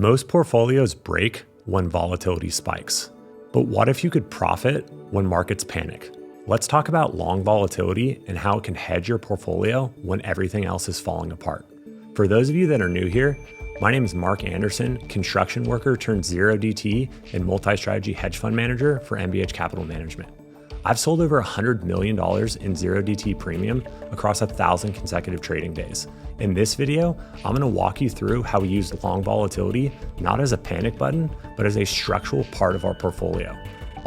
Most portfolios break when volatility spikes. But what if you could profit when markets panic? Let's talk about long volatility and how it can hedge your portfolio when everything else is falling apart. For those of you that are new here, my name is Mark Anderson, construction worker turned zero DT and multi-strategy hedge fund manager for MBH Capital Management. I've sold over $100 million in zero DT premium across 1,000 consecutive trading days. In this video, I'm going to walk you through how we use long volatility not as a panic button, but as a structural part of our portfolio.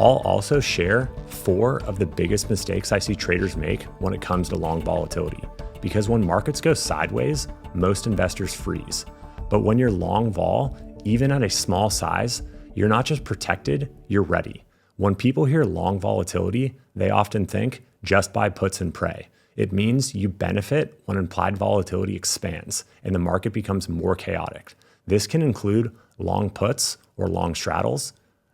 I'll also share 4 of the biggest mistakes I see traders make when it comes to long volatility. Because when markets go sideways, most investors freeze. But when you're long vol, even at a small size, you're not just protected, you're ready. When people hear long volatility, they often think just buy puts and pray. It means you benefit when implied volatility expands and the market becomes more chaotic. This can include long puts or long straddles,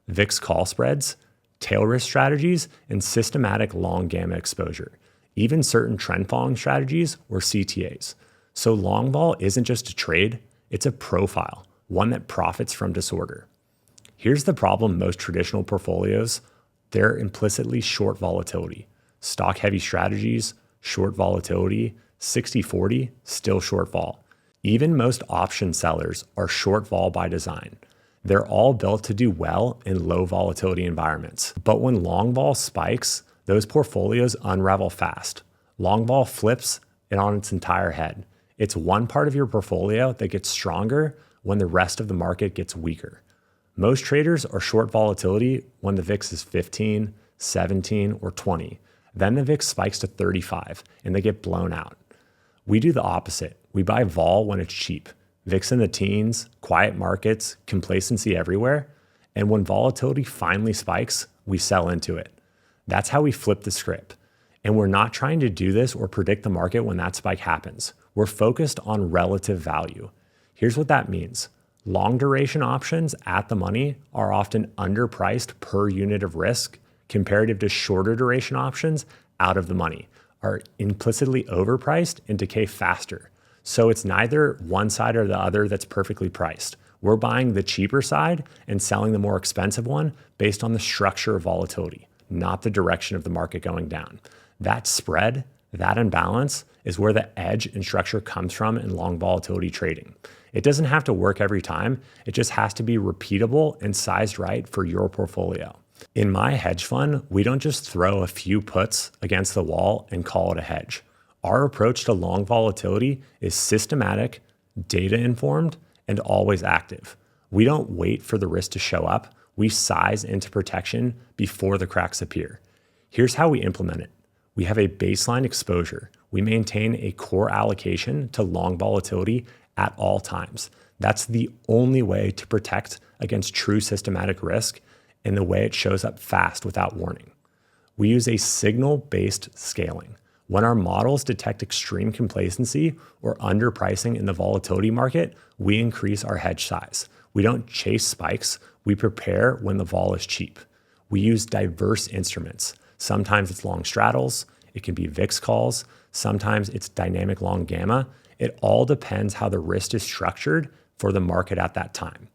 VIX call spreads, tail risk strategies, and systematic long gamma exposure, even certain trend following strategies or CTAs. So long vol isn't just a trade, it's a profile, one that profits from disorder. Here's the problem most traditional portfolios, they're implicitly short volatility. Stock heavy strategies, short volatility, 60-40, still short vol. Even most option sellers are short vol by design. They're all built to do well in low volatility environments. But when long vol spikes, those portfolios unravel fast. Long vol flips it on its entire head. It's one part of your portfolio that gets stronger when the rest of the market gets weaker. Most traders are short volatility when the VIX is 15, 17, or 20. Then the VIX spikes to 35 and they get blown out. We do the opposite. We buy vol when it's cheap. VIX in the teens, quiet markets, complacency everywhere. And when volatility finally spikes, we sell into it. That's how we flip the script. And we're not trying to do this or predict the market when that spike happens. We're focused on relative value. Here's what that means. Long duration options at the money are often underpriced per unit of risk comparative to shorter duration options out of the money are implicitly overpriced and decay faster. So it's neither one side or the other that's perfectly priced. We're buying the cheaper side and selling the more expensive one based on the structure of volatility, not the direction of the market going down. That spread, that imbalance is where the edge and structure comes from in long volatility trading. It doesn't have to work every time. It just has to be repeatable and sized right for your portfolio. In my hedge fund, we don't just throw a few puts against the wall and call it a hedge. Our approach to long volatility is systematic, data-informed, and always active. We don't wait for the risk to show up. We size into protection before the cracks appear. Here's how we implement it. We have a baseline exposure. We maintain a core allocation to long volatility at all times. That's the only way to protect against true systematic risk and the way it shows up fast without warning. We use a signal-based scaling. When our models detect extreme complacency or underpricing in the volatility market, we increase our hedge size. We don't chase spikes, we prepare when the vol is cheap. We use diverse instruments. Sometimes it's long straddles, it can be VIX calls, sometimes it's dynamic long gamma. It all depends how the risk is structured for the market at that time.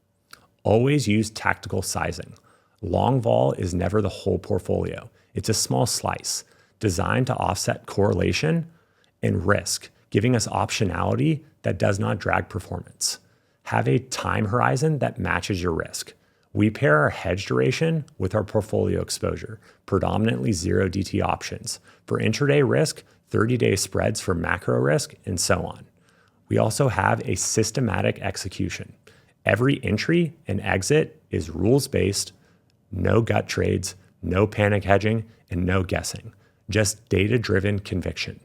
Always use tactical sizing. Long vol is never the whole portfolio. It's a small slice designed to offset correlation and risk, giving us optionality that does not drag performance. Have a time horizon that matches your risk. We pair our hedge duration with our portfolio exposure, predominantly zero DT options. For intraday risk, 30-day spreads for macro risk, and so on. We also have a systematic execution. Every entry and exit is rules-based, no gut trades, no panic hedging, and no guessing. Just data-driven conviction.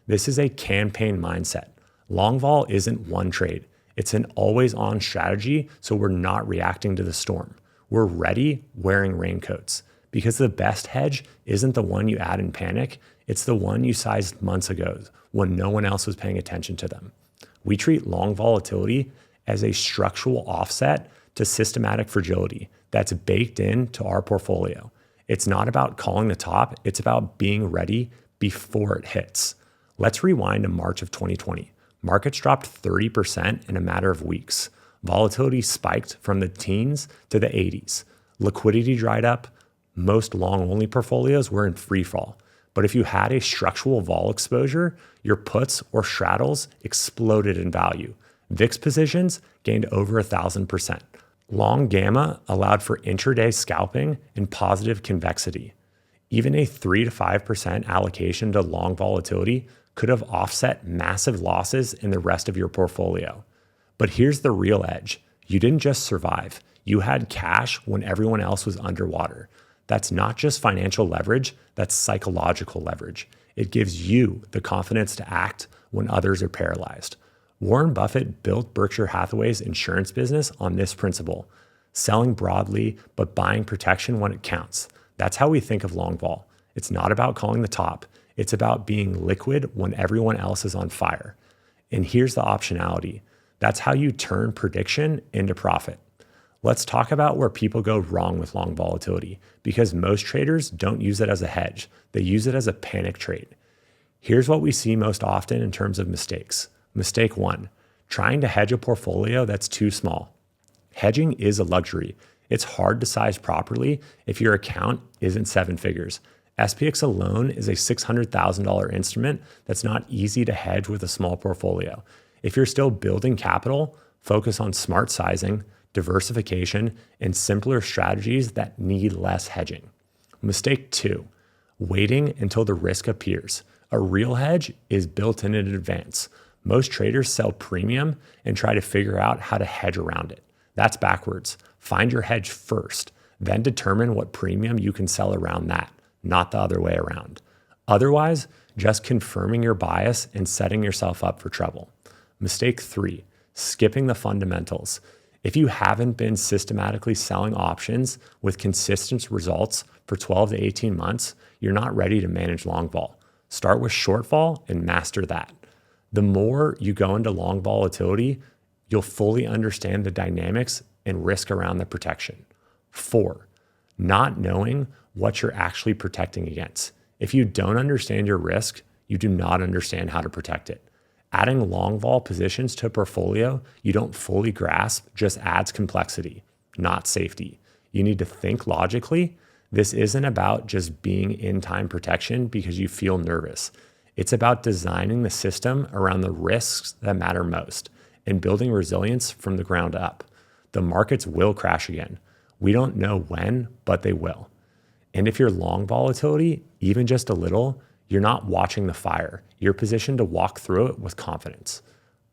This is a campaign mindset. Long vol isn't one trade. It's an always-on strategy, so we're not reacting to the storm. We're ready wearing raincoats because the best hedge isn't the one you add in panic. It's the one you sized months ago when no one else was paying attention to them. We treat long volatility as a structural offset to systematic fragility that's baked into our portfolio. It's not about calling the top, it's about being ready before it hits. Let's rewind to March of 2020. Markets dropped 30% in a matter of weeks. Volatility spiked from the teens to the 80s. Liquidity dried up. Most long-only portfolios were in free fall. But if you had a structural vol exposure, your puts or straddles exploded in value. VIX positions gained over 1,000%. Long gamma allowed for intraday scalping and positive convexity. Even a 3 to 5% allocation to long volatility could have offset massive losses in the rest of your portfolio. But here's the real edge. You didn't just survive. You had cash when everyone else was underwater. That's not just financial leverage, that's psychological leverage. It gives you the confidence to act when others are paralyzed. Warren Buffett built Berkshire Hathaway's insurance business on this principle: selling broadly, but buying protection when it counts. That's how we think of long vol. It's not about calling the top. It's about being liquid when everyone else is on fire. And here's the optionality. That's how you turn prediction into profit. Let's talk about where people go wrong with long volatility, because most traders don't use it as a hedge. They use it as a panic trade. Here's what we see most often in terms of mistakes. Mistake 1, trying to hedge a portfolio that's too small. Hedging is a luxury. It's hard to size properly if your account isn't 7 figures. SPX alone is a $600,000 instrument that's not easy to hedge with a small portfolio. If you're still building capital, focus on smart sizing, diversification, and simpler strategies that need less hedging. Mistake 2, waiting until the risk appears. A real hedge is built in advance. Most traders sell premium and try to figure out how to hedge around it. That's backwards. Find your hedge first, then determine what premium you can sell around that, not the other way around. Otherwise, just confirming your bias and setting yourself up for trouble. Mistake 3, skipping the fundamentals. If you haven't been systematically selling options with consistent results for 12 to 18 months, you're not ready to manage long vol. Start with short vol and master that. The more you go into long volatility, you'll fully understand the dynamics and risk around the protection. 4, not knowing what you're actually protecting against. If you don't understand your risk, you do not understand how to protect it. Adding long vol positions to a portfolio you don't fully grasp just adds complexity, not safety. You need to think logically. This isn't about just being in time protection because you feel nervous. It's about designing the system around the risks that matter most and building resilience from the ground up. The markets will crash again. We don't know when, but they will. And if you're long volatility, even just a little, you're not watching the fire. You're positioned to walk through it with confidence.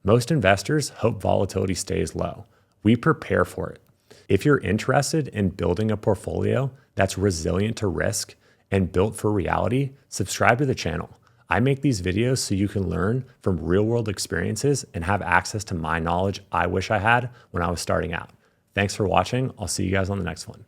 Most investors hope volatility stays low. We prepare for it. If you're interested in building a portfolio that's resilient to risk and built for reality, subscribe to the channel. I make these videos so you can learn from real-world experiences and have access to my knowledge I wish I had when I was starting out. Thanks for watching. I'll see you guys on the next one.